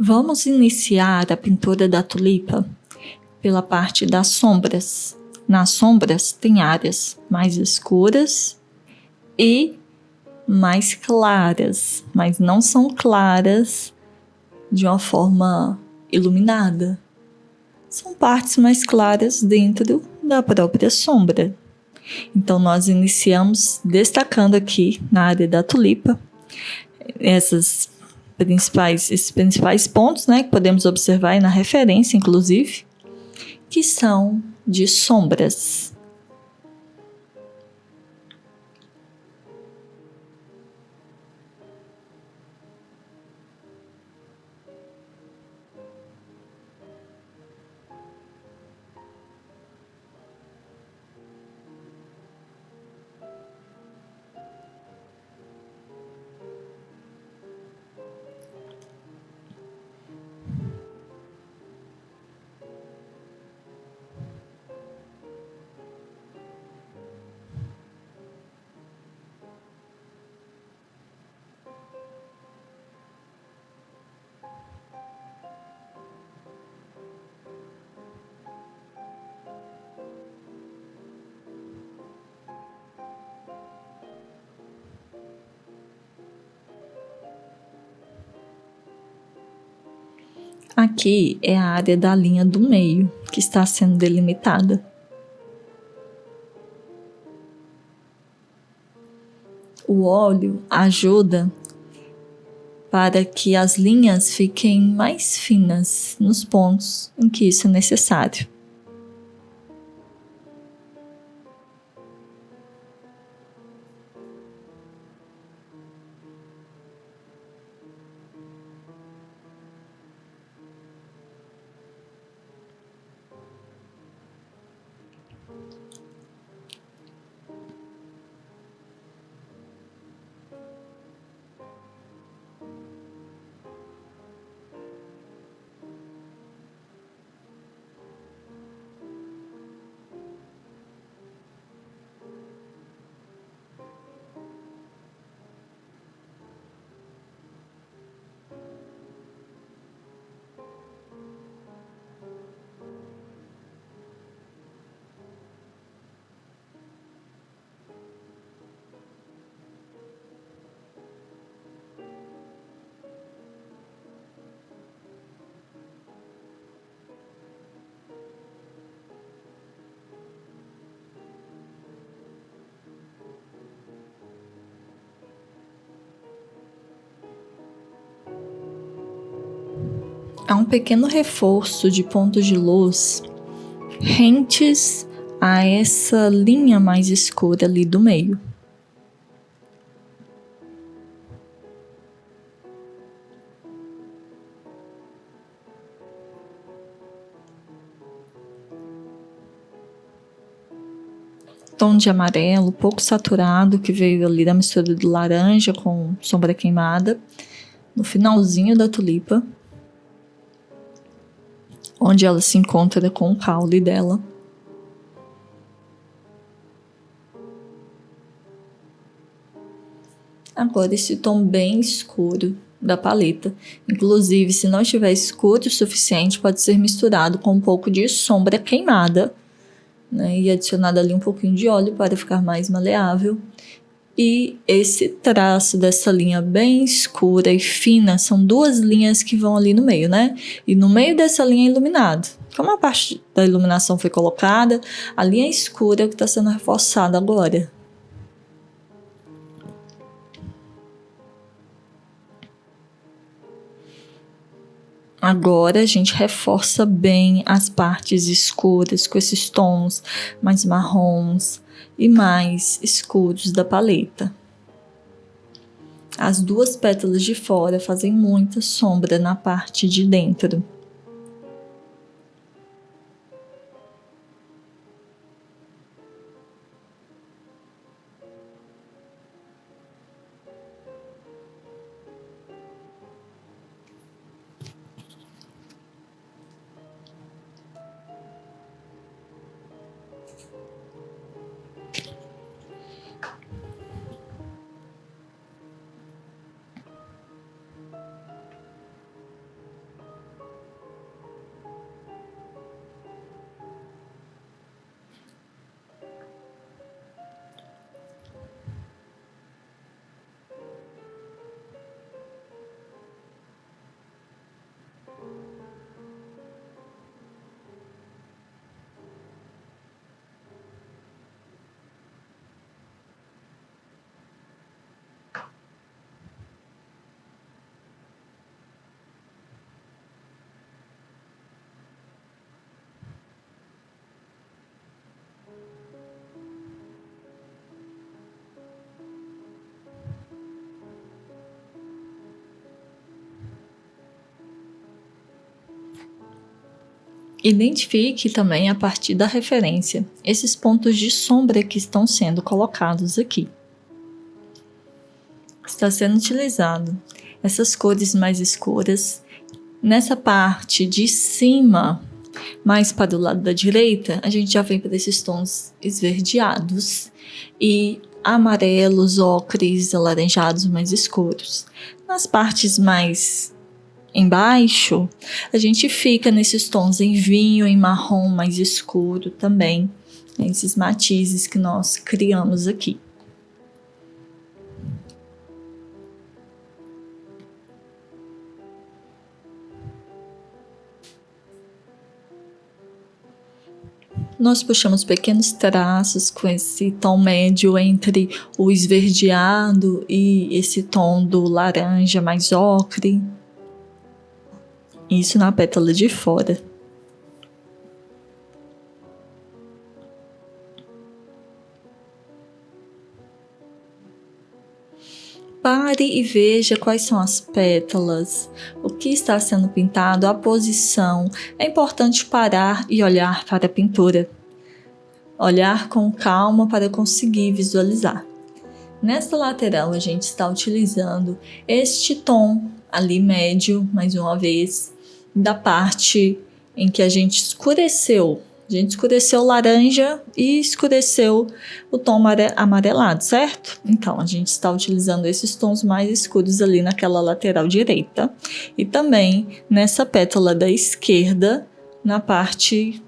Vamos iniciar a pintura da tulipa pela parte das sombras. Nas sombras tem áreas mais escuras e mais claras, mas não são claras de uma forma iluminada. São partes mais claras dentro da própria sombra. Então nós iniciamos destacando aqui na área da tulipa esses principais pontos, né, que podemos observar aí na referência, inclusive, que são de sombras. Aqui é a área da linha do meio que está sendo delimitada. O óleo ajuda para que as linhas fiquem mais finas nos pontos em que isso é necessário. Há um pequeno reforço de pontos de luz rentes a essa linha mais escura ali do meio. Tom de amarelo, pouco saturado, que veio ali da mistura do laranja com sombra queimada, no finalzinho da tulipa, onde ela se encontra com o caule dela. Agora esse tom bem escuro da paleta. Inclusive, se não estiver escuro o suficiente, pode ser misturado com um pouco de sombra queimada, né, e adicionado ali um pouquinho de óleo para ficar mais maleável. E esse traço dessa linha bem escura e fina, são duas linhas que vão ali no meio, né? E no meio dessa linha é iluminado. Como a parte da iluminação foi colocada, a linha escura é o que está sendo reforçada agora. Agora a gente reforça bem as partes escuras com esses tons mais marrons e mais escuros da paleta. As duas pétalas de fora fazem muita sombra na parte de dentro. Identifique também, a partir da referência, esses pontos de sombra que estão sendo colocados aqui. Está sendo utilizado essas cores mais escuras. Nessa parte de cima, mais para o lado da direita, a gente já vem para esses tons esverdeados e amarelos, ocres, alaranjados mais escuros. Nas partes mais embaixo, a gente fica nesses tons em vinho, em marrom mais escuro também, esses matizes que nós criamos aqui. Nós puxamos pequenos traços com esse tom médio entre o esverdeado e esse tom do laranja mais ocre. Isso na pétala de fora. Pare e veja quais são as pétalas, o que está sendo pintado, a posição. É importante parar e olhar para a pintura. Olhar com calma para conseguir visualizar. Nesta lateral, a gente está utilizando este tom ali médio, mais uma vez, da parte em que a gente escureceu. A gente escureceu o laranja e escureceu o tom amarelado, certo? Então, a gente está utilizando esses tons mais escuros ali naquela lateral direita. E também nessa pétala da esquerda, na parte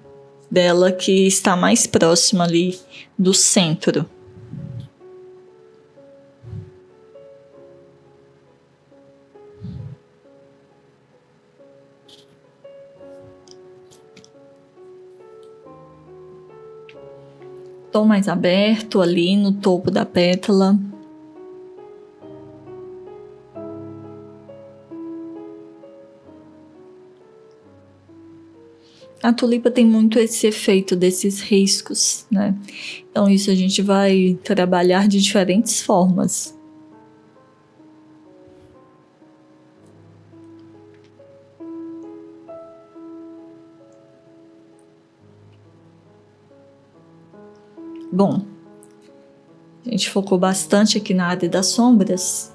dela que está mais próxima ali do centro. Tom mais aberto ali no topo da pétala. A tulipa tem muito esse efeito desses riscos, né? Então isso a gente vai trabalhar de diferentes formas. Bom, a gente focou bastante aqui na área das sombras.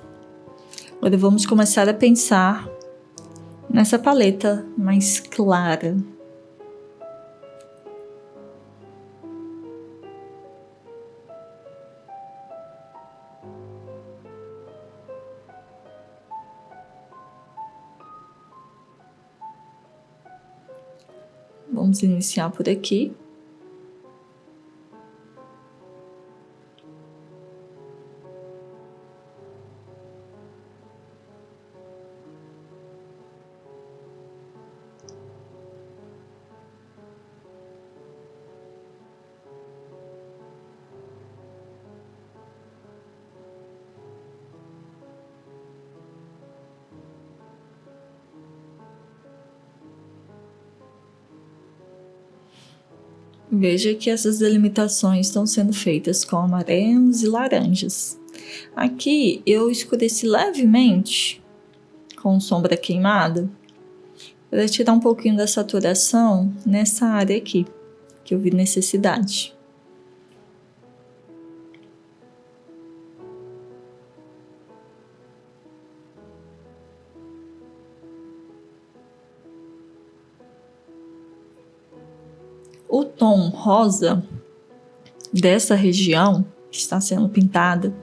Agora vamos começar a pensar nessa paleta mais clara. Vamos iniciar por aqui. Veja que essas delimitações estão sendo feitas com amarelos e laranjas. Aqui eu escureci levemente com sombra queimada para tirar um pouquinho da saturação nessa área aqui, que eu vi necessidade. O tom rosa dessa região que está sendo pintada,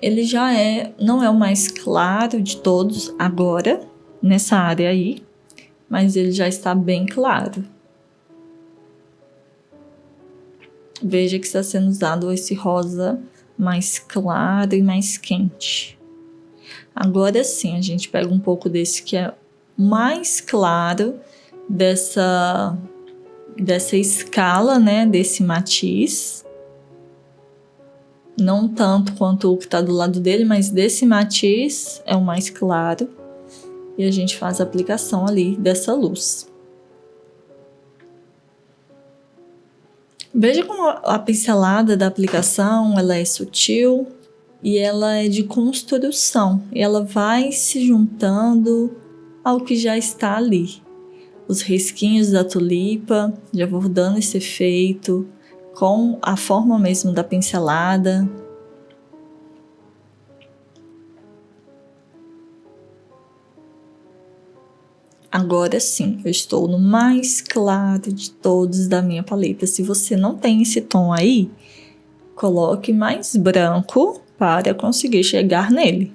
ele já não é o mais claro de todos agora, nessa área aí, mas ele já está bem claro. Veja que está sendo usado esse rosa mais claro e mais quente. Agora sim, a gente pega um pouco desse que é mais claro, dessa escala, né, desse matiz. Não tanto quanto o que está do lado dele, mas desse matiz é o mais claro. E a gente faz a aplicação ali dessa luz. Veja como a pincelada da aplicação, ela é sutil e ela é de construção. E ela vai se juntando ao que já está ali. os risquinhos da tulipa, já vou dando esse efeito com a forma mesmo da pincelada. Agora sim, eu estou no mais claro de todos da minha paleta. Se você não tem esse tom aí, coloque mais branco para conseguir chegar nele.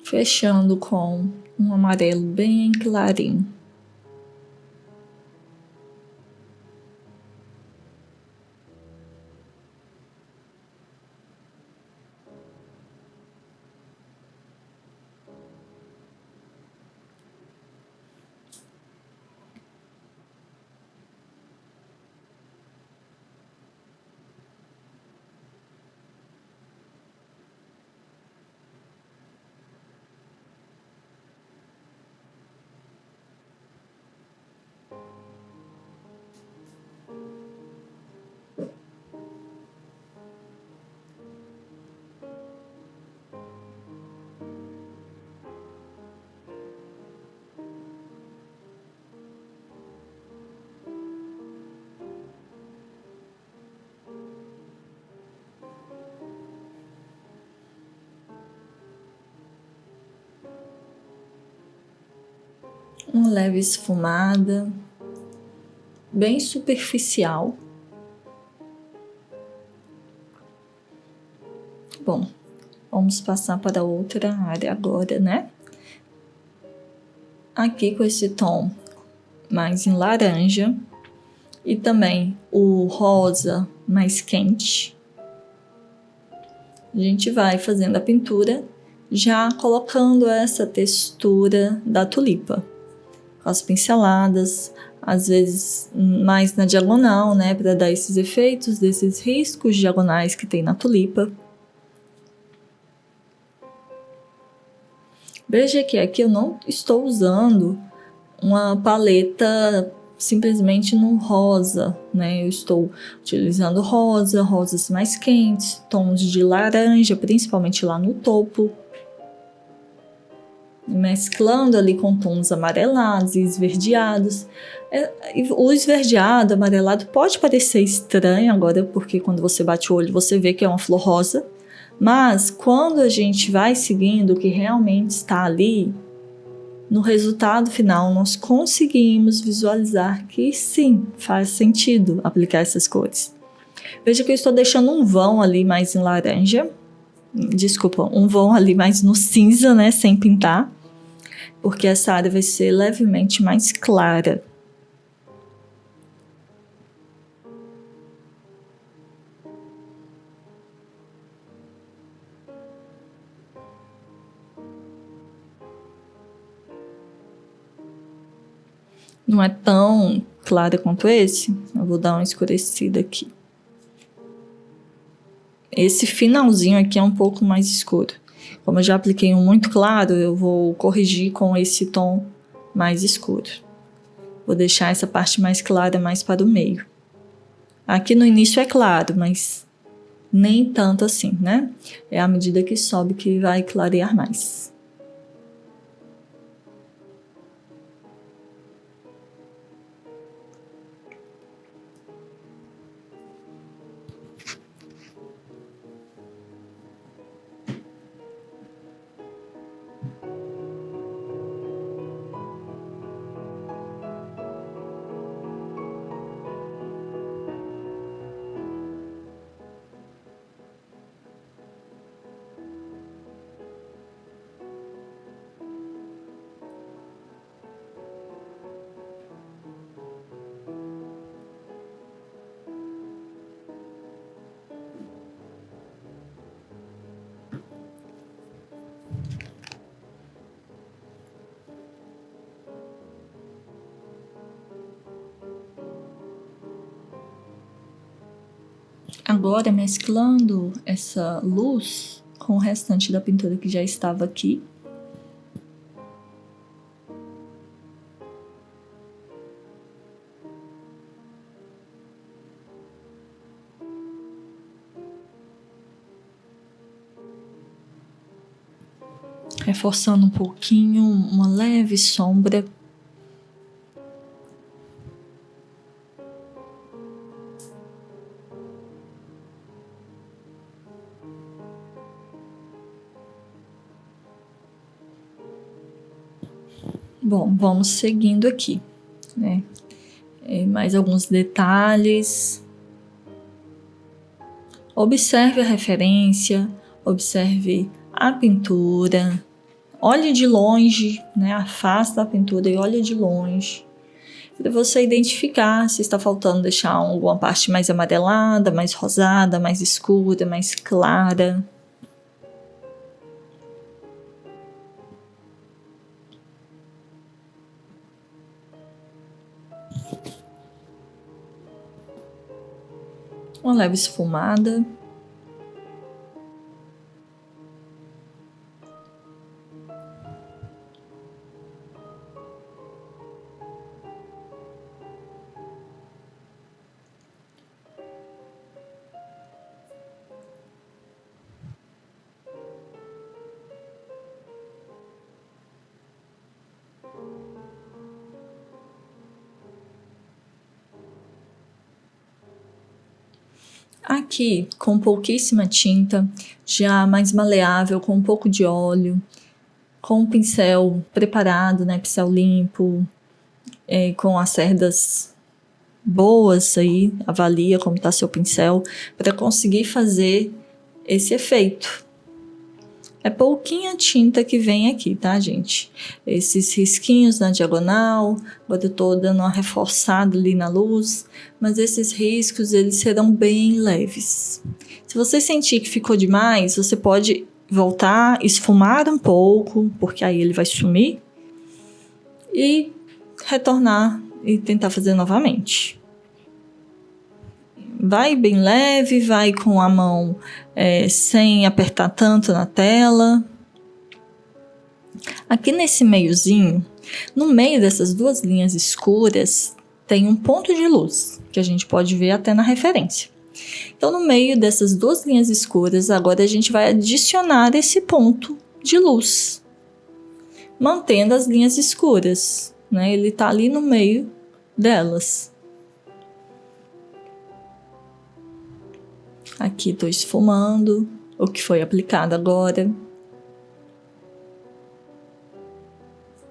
Fechando com um amarelo bem clarinho. Uma leve esfumada, bem superficial. Bom, vamos passar para outra área agora, né? Aqui com esse tom mais em laranja e também o rosa mais quente. A gente vai fazendo a pintura, já colocando essa textura da tulipa. Com as pinceladas, às vezes mais na diagonal, né, para dar esses efeitos desses riscos diagonais que tem na tulipa. Veja que aqui eu não estou usando uma paleta simplesmente no rosa, né? Eu estou utilizando rosa, rosas mais quentes, tons de laranja, principalmente lá no topo. Mesclando ali com tons amarelados e esverdeados. O esverdeado, amarelado pode parecer estranho agora, porque quando você bate o olho você vê que é uma flor rosa, mas quando a gente vai seguindo o que realmente está ali, no resultado final nós conseguimos visualizar que sim, faz sentido aplicar essas cores. Veja que eu estou deixando um vão ali mais em laranja, desculpa, um vão ali mais no cinza, né, sem pintar, porque essa área vai ser levemente mais clara. Não é tão clara quanto esse, eu vou dar uma escurecida aqui. Esse finalzinho aqui é um pouco mais escuro. Como eu já apliquei um muito claro, eu vou corrigir com esse tom mais escuro. Vou deixar essa parte mais clara mais para o meio. Aqui no início é claro, mas nem tanto assim, né? É à medida que sobe que vai clarear mais. Agora, mesclando essa luz com o restante da pintura que já estava aqui. Reforçando um pouquinho, uma leve sombra. Bom, vamos seguindo aqui, né? Mais alguns detalhes. Observe a referência, observe a pintura. Olhe de longe, né? Afasta a pintura e olhe de longe. Para você identificar se está faltando deixar alguma parte mais amarelada, mais rosada, mais escura, mais clara. Uma leve esfumada. Aqui, com pouquíssima tinta, já mais maleável, com um pouco de óleo, com um pincel preparado, né, pincel limpo, com as cerdas boas aí, avalia como está seu pincel, para conseguir fazer esse efeito. É pouquinha tinta que vem aqui, tá, gente? Esses risquinhos na diagonal, agora eu tô dando uma reforçada ali na luz, mas esses riscos, eles serão bem leves. Se você sentir que ficou demais, você pode voltar, esfumar um pouco, porque aí ele vai sumir, e retornar e tentar fazer novamente. Vai bem leve, vai com a mão sem apertar tanto na tela. Aqui nesse meiozinho, no meio dessas duas linhas escuras, tem um ponto de luz, que a gente pode ver até na referência. Então, no meio dessas duas linhas escuras, agora a gente vai adicionar esse ponto de luz, mantendo as linhas escuras, né? Ele tá ali no meio delas. Aqui estou esfumando o que foi aplicado agora.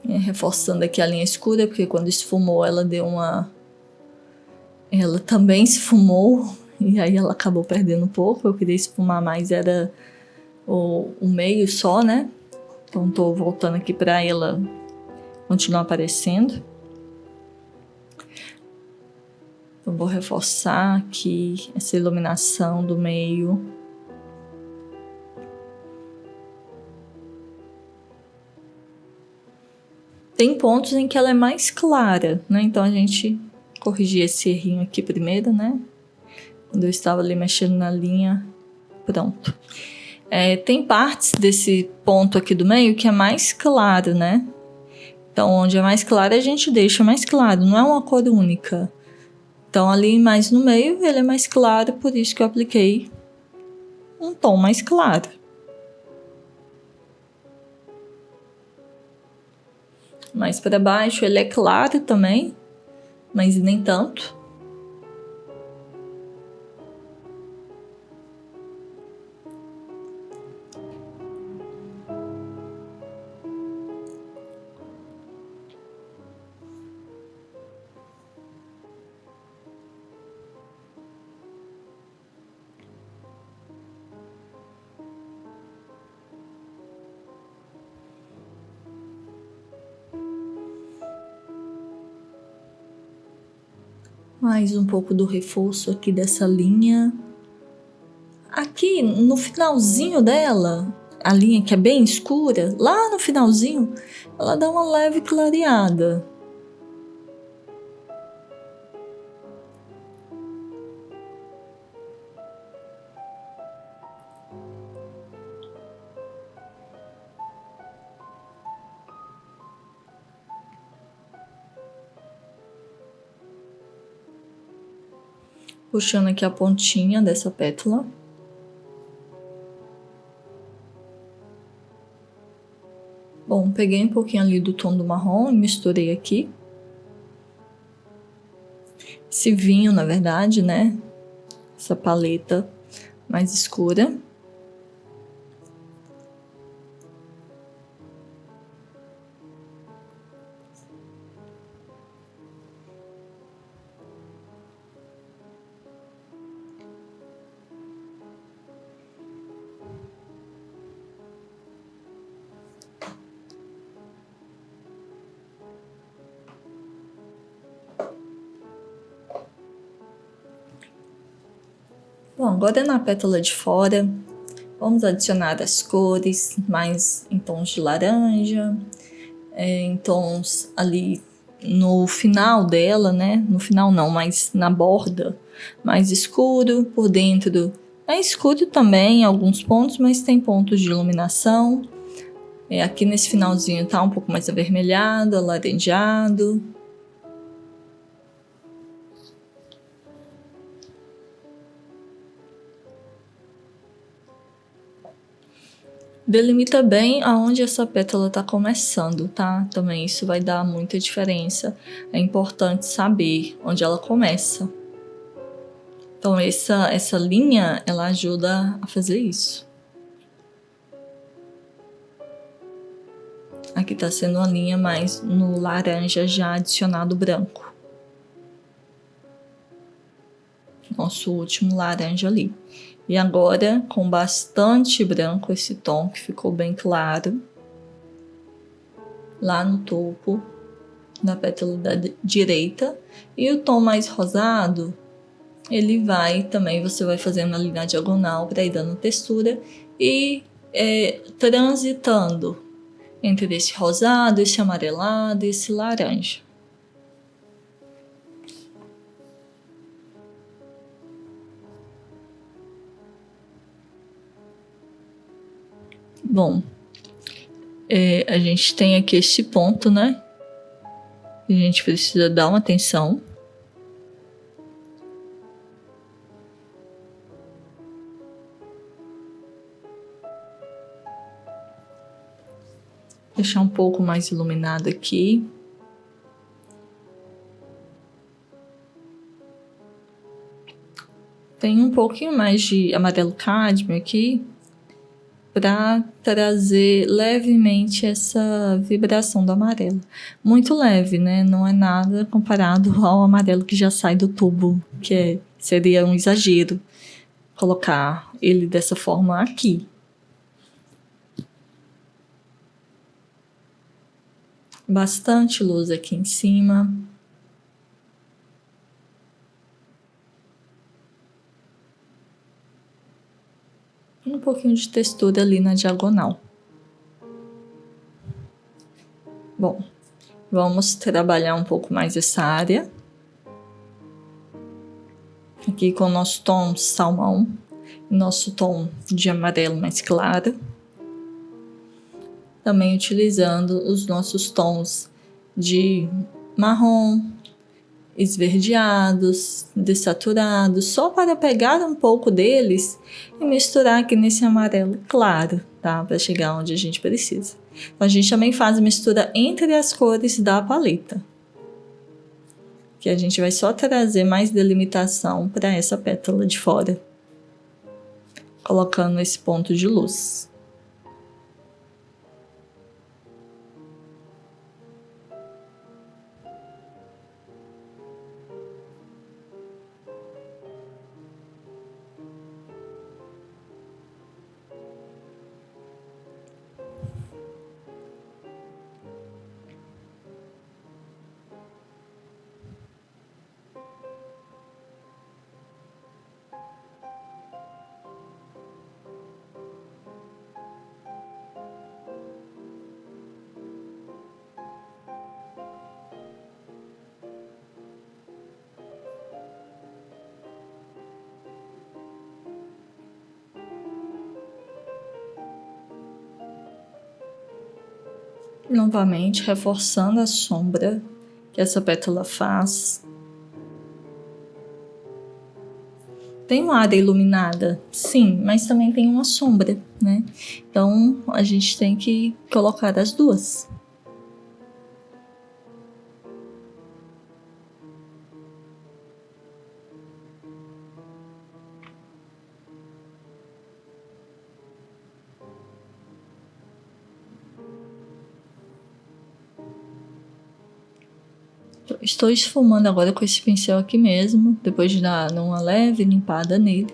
Reforçando aqui a linha escura, porque quando esfumou ela deu uma... Ela também esfumou, e aí ela acabou perdendo um pouco. Eu queria esfumar mais, era o meio só, né? Então estou voltando aqui para ela continuar aparecendo. Eu vou reforçar aqui essa iluminação do meio. Tem pontos em que ela é mais clara, né? Então a gente corrigir esse errinho aqui primeiro, né? Quando eu estava ali mexendo na linha, pronto. Tem partes desse ponto aqui do meio que é mais claro, né? Então onde é mais claro a gente deixa mais claro, não é uma cor única. Então ali mais no meio ele é mais claro, por isso que eu apliquei um tom mais claro. Mais para baixo ele é claro também, mas nem tanto. Mais um pouco do reforço aqui dessa linha. Aqui no finalzinho dela, a linha que é bem escura, lá no finalzinho, ela dá uma leve clareada. Puxando aqui a pontinha dessa pétala. Bom, peguei um pouquinho ali do tom do marrom e misturei aqui. Esse vinho, na verdade, né? Essa paleta mais escura. Bom, agora na pétala de fora, vamos adicionar as cores mais em tons de laranja, em tons ali no final dela, né? No final não, mas na borda, mais escuro, por dentro é escuro também em alguns pontos, mas tem pontos de iluminação. Aqui nesse finalzinho tá um pouco mais avermelhado, alaranjado. Delimita bem aonde essa pétala tá começando, tá? Também isso vai dar muita diferença. É importante saber onde ela começa. Então essa linha, ela ajuda a fazer isso. Aqui tá sendo uma linha mais no laranja já adicionado branco. Nosso último laranja ali. E agora, com bastante branco, esse tom que ficou bem claro, lá no topo da pétala da direita. E o tom mais rosado, ele vai também, você vai fazendo ali na diagonal para ir dando textura e transitando entre esse rosado, esse amarelado e esse laranja. Bom, a gente tem aqui esse ponto, né? A gente precisa dar uma atenção. Deixar um pouco mais iluminado aqui. Tem um pouquinho mais de amarelo cádmio aqui, para trazer levemente essa vibração do amarelo. Muito leve, né? Não é nada comparado ao amarelo que já sai do tubo, que seria um exagero colocar ele dessa forma aqui. Bastante luz aqui em cima. Um pouquinho de textura ali na diagonal. Bom, vamos trabalhar um pouco mais essa área. Aqui com o nosso tom salmão, nosso tom de amarelo mais claro. Também utilizando os nossos tons de marrom, esverdeados, dessaturados, só para pegar um pouco deles e misturar aqui nesse amarelo claro, tá? Para chegar onde a gente precisa. Então, a gente também faz mistura entre as cores da paleta, que a gente vai só trazer mais delimitação para essa pétala de fora, colocando esse ponto de luz. Novamente reforçando a sombra que essa pétala faz. Tem uma área iluminada, sim, mas também tem uma sombra, né? Então, a gente tem que colocar as duas. Estou esfumando agora com esse pincel aqui mesmo, depois de dar uma leve limpada nele,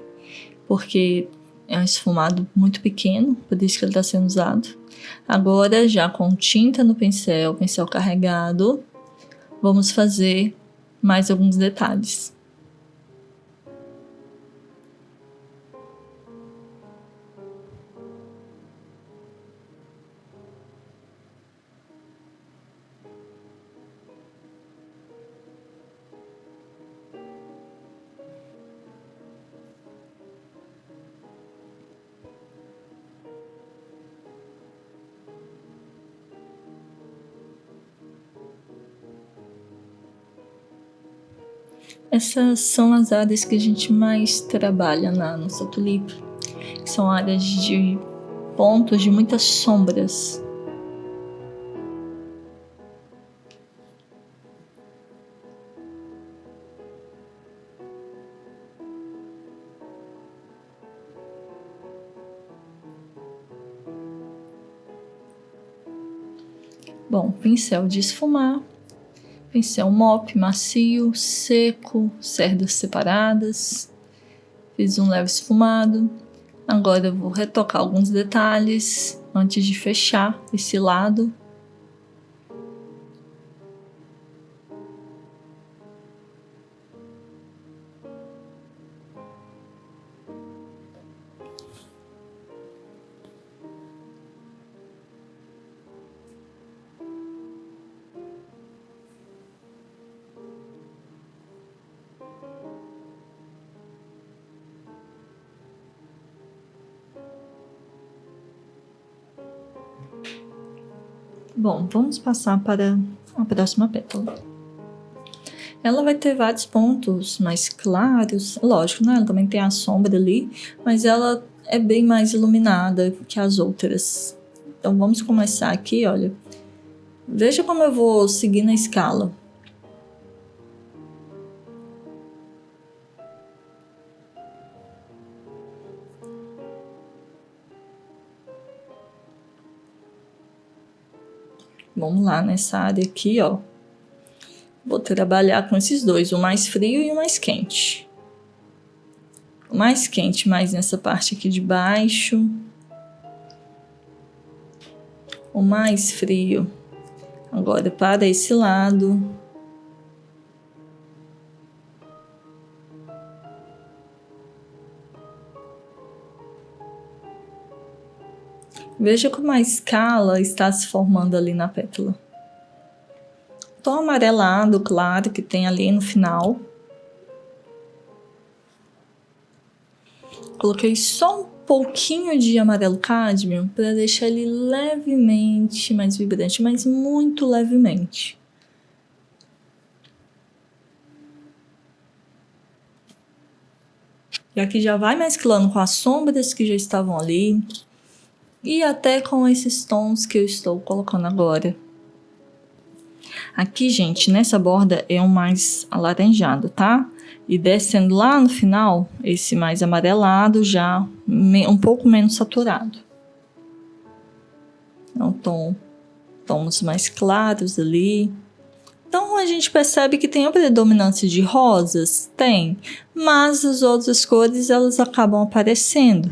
porque é um esfumado muito pequeno, por isso que ele está sendo usado. Agora, já com tinta no pincel, pincel carregado, vamos fazer mais alguns detalhes. Essas são as áreas que a gente mais trabalha na nossa tulipa. São áreas de pontos de muitas sombras. Bom, pincel de esfumar, pincel mop macio, seco, cerdas separadas. Fiz um leve esfumado. Agora eu vou retocar alguns detalhes antes de fechar esse lado. Bom, vamos passar para a próxima pétala. Ela vai ter vários pontos mais claros, lógico, né? Ela também tem a sombra ali, mas ela é bem mais iluminada que as outras. Então vamos começar aqui, olha. Veja como eu vou seguir na escala. Vamos lá, nessa área aqui, ó. Vou trabalhar com esses dois, o mais frio e o mais quente. O mais quente mais nessa parte aqui de baixo. O mais frio agora para esse lado. Veja como a escala está se formando ali na pétala. Tom amarelado, claro, que tem ali no final. Coloquei só um pouquinho de amarelo cádmio para deixar ele levemente mais vibrante, mas muito levemente. E aqui já vai mesclando com as sombras que já estavam ali e até com esses tons que eu estou colocando agora. Aqui, gente, nessa borda é um mais alaranjado, tá? E descendo lá no final, esse mais amarelado já um pouco menos saturado. Então, tons mais claros ali. Então, a gente percebe que tem a predominância de rosas? Tem. Mas as outras cores, elas acabam aparecendo.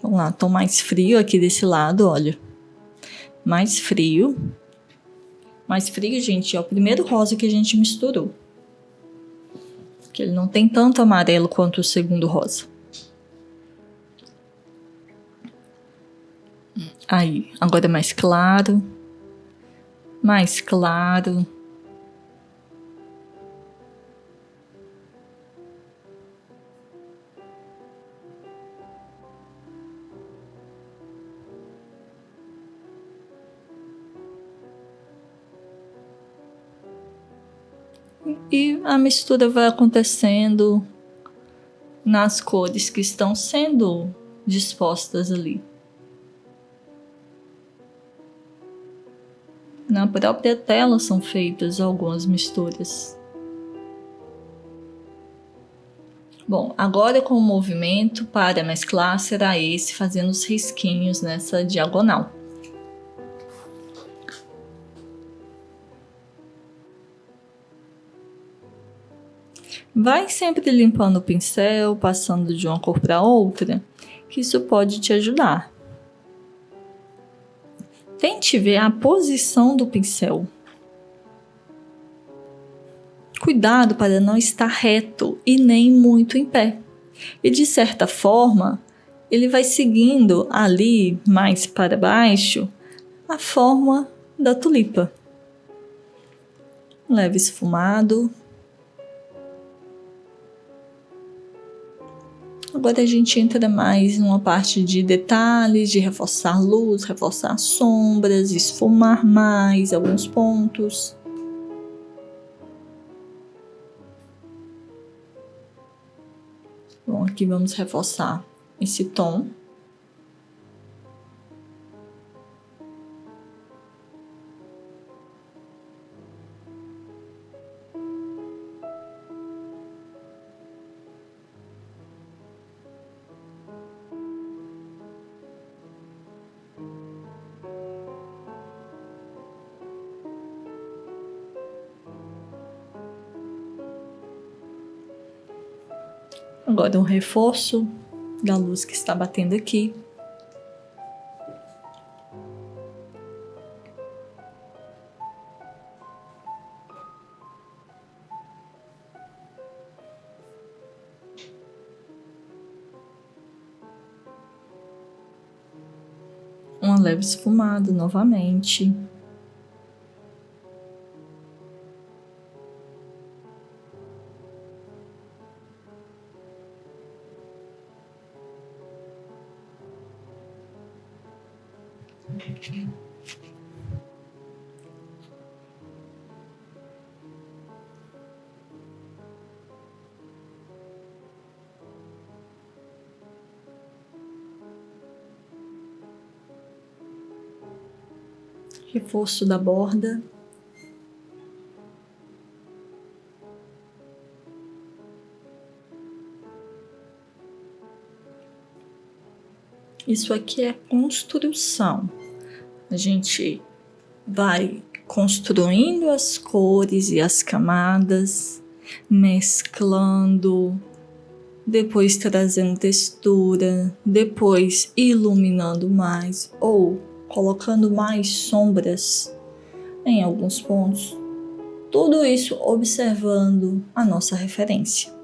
Vamos lá, tom mais frio aqui desse lado, olha. Mais frio. Mais frio, gente, é o primeiro rosa que a gente misturou. Que ele não tem tanto amarelo quanto o segundo rosa. Aí, agora é mais claro. Mais claro. e a mistura vai acontecendo nas cores que estão sendo dispostas ali. Na própria tela são feitas algumas misturas. Bom, agora com o movimento para mesclar será esse, fazendo os risquinhos nessa diagonal. Vai sempre limpando o pincel, passando de uma cor para outra, que isso pode te ajudar. Tente ver a posição do pincel. Cuidado para não estar reto e nem muito em pé. E de certa forma, ele vai seguindo ali, mais para baixo, a forma da tulipa. Leve esfumado. Agora a gente entra mais numa parte de detalhes, de reforçar luz, reforçar sombras, esfumar mais alguns pontos. Bom, aqui vamos reforçar esse tom. Agora um reforço da luz que está batendo aqui. Uma leve esfumada novamente. Reforço da borda. Isso aqui é construção. A gente vai construindo as cores e as camadas, mesclando, depois trazendo textura, depois iluminando mais ou colocando mais sombras em alguns pontos. Tudo isso observando a nossa referência.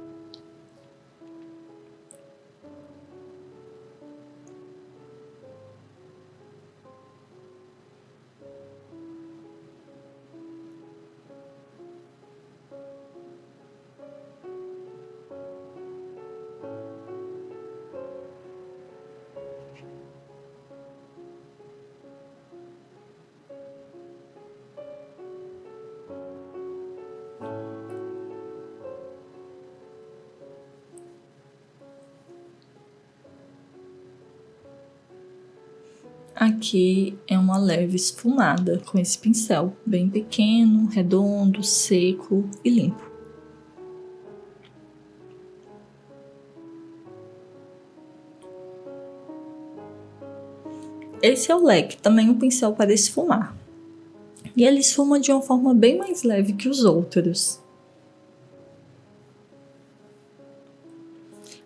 Aqui é uma leve esfumada com esse pincel, bem pequeno, redondo, seco e limpo. Esse é o leque, também um pincel para esfumar. E ele esfuma de uma forma bem mais leve que os outros.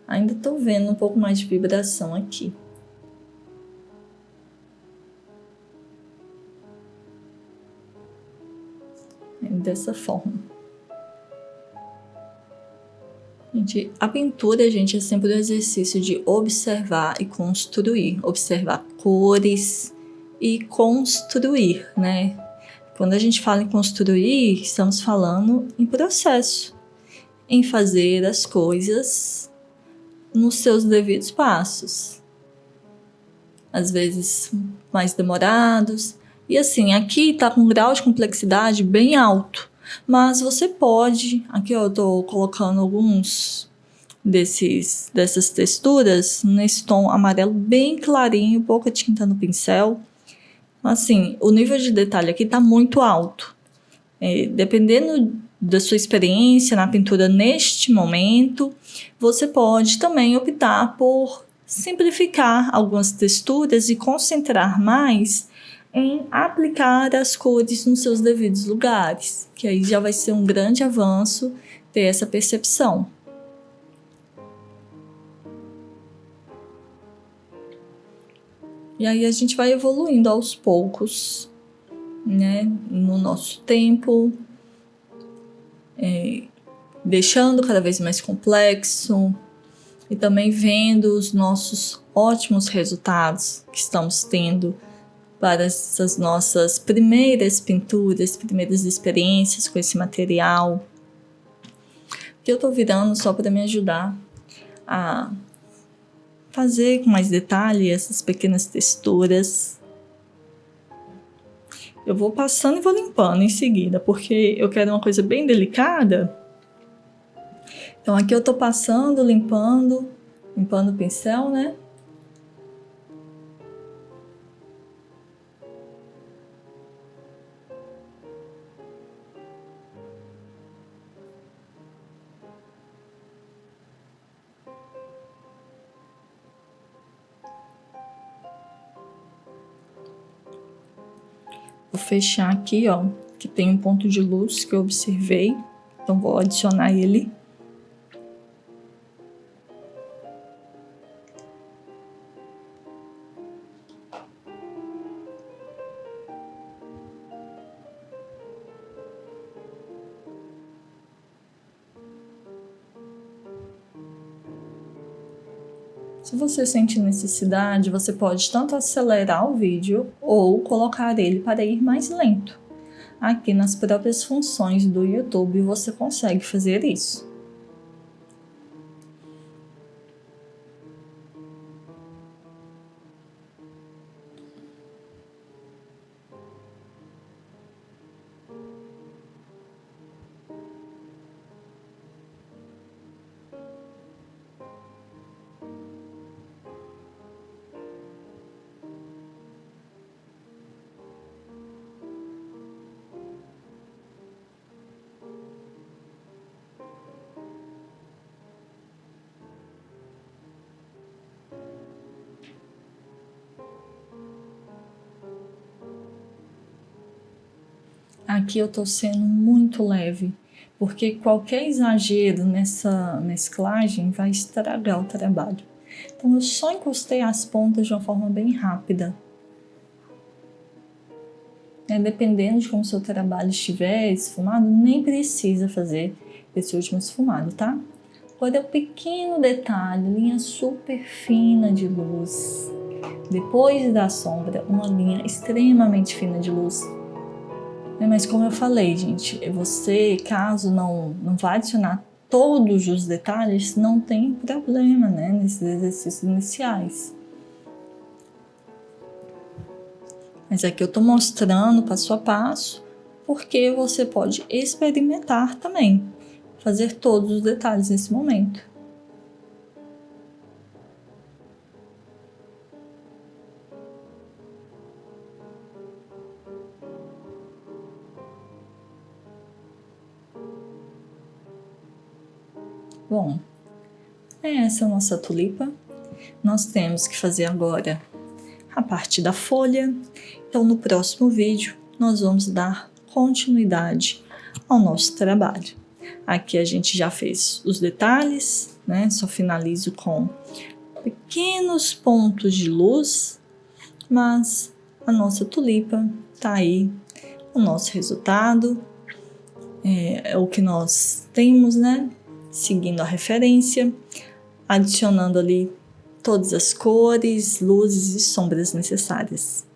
Ainda estou vendo um pouco mais de vibração aqui. Dessa forma. Gente, a pintura, gente, é sempre um exercício de observar e construir. Observar cores e construir, né? Quando a gente fala em construir, estamos falando em processo, em fazer as coisas nos seus devidos passos. Às vezes mais demorados. E assim, aqui tá com um grau de complexidade bem alto. Mas você pode, aqui eu tô colocando alguns dessas texturas nesse tom amarelo bem clarinho, pouca tinta no pincel. Assim, o nível de detalhe aqui tá muito alto. Dependendo da sua experiência na pintura neste momento, você pode também optar por simplificar algumas texturas e concentrar mais em aplicar as cores nos seus devidos lugares, que aí já vai ser um grande avanço ter essa percepção. E aí a gente vai evoluindo aos poucos, né, no nosso tempo, deixando cada vez mais complexo e também vendo os nossos ótimos resultados que estamos tendo para essas nossas primeiras pinturas, primeiras experiências com esse material, que eu estou virando só para me ajudar a fazer com mais detalhe essas pequenas texturas. Eu vou passando e vou limpando em seguida, porque eu quero uma coisa bem delicada. Então aqui eu tô passando, limpando o pincel, né? Vou fechar aqui, ó, que tem um ponto de luz que eu observei. Então vou adicionar ele. Se você sente necessidade, você pode tanto acelerar o vídeo ou colocar ele para ir mais lento. Aqui nas próprias funções do YouTube você consegue fazer isso. Aqui eu tô sendo muito leve, porque qualquer exagero nessa mesclagem vai estragar o trabalho. Então eu só encostei as pontas de uma forma bem rápida. Dependendo de como o seu trabalho estiver esfumado, nem precisa fazer esse último esfumado, tá? Agora é um pequeno detalhe, linha super fina de luz. Depois da sombra, uma linha extremamente fina de luz. Mas como eu falei, gente, você, caso não vá adicionar todos os detalhes, não tem problema, né, nesses exercícios iniciais. Mas aqui eu tô mostrando passo a passo, porque você pode experimentar também, fazer todos os detalhes nesse momento. Bom, essa é a nossa tulipa. Nós temos que fazer agora a parte da folha. Então, no próximo vídeo, nós vamos dar continuidade ao nosso trabalho. Aqui a gente já fez os detalhes, né? Só finalizo com pequenos pontos de luz, mas a nossa tulipa tá aí, o nosso resultado. É o que nós temos, né? Seguindo a referência, adicionando ali todas as cores, luzes e sombras necessárias.